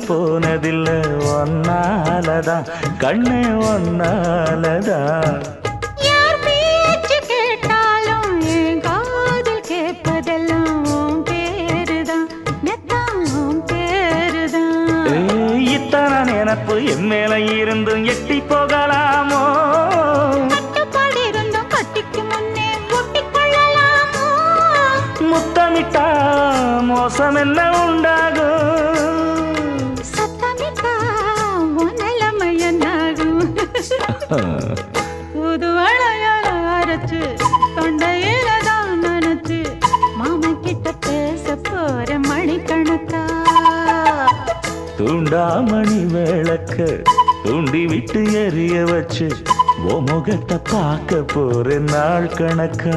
போனதில்ல ஒன்னாலதான் கண்ணே ஒன்னாலதான் யார் பேச்சு கேட்டாலும் என் காதில் கேட்பதெல்லாம் உன் பேருதான் நெத்தான் உன் பேருதான் இத்தனை நினப்பு என் மேல இருந்தும் எட்டி போகலாமோ கட்டுப்பாடு இருந்தும் கட்டிக்கு முன்னே ஒட்டிக்கொள்ளலாமோ முத்தமிட்டா மோசம் என்ன உண்டாகும் சத்தமிட்டா உன் நிலைமை என்னாகும் புது அழையால அரைச்சு தொண்டையில தான் நினைச்சு மாமன் கிட்ட பேச போற மணிக்கணக்கா தூண்டாமணி விளக்க தூண்டி விட்டு எரிய வச்சு ஓ முகத்தை பார்க்க போற நாள் கணக்கா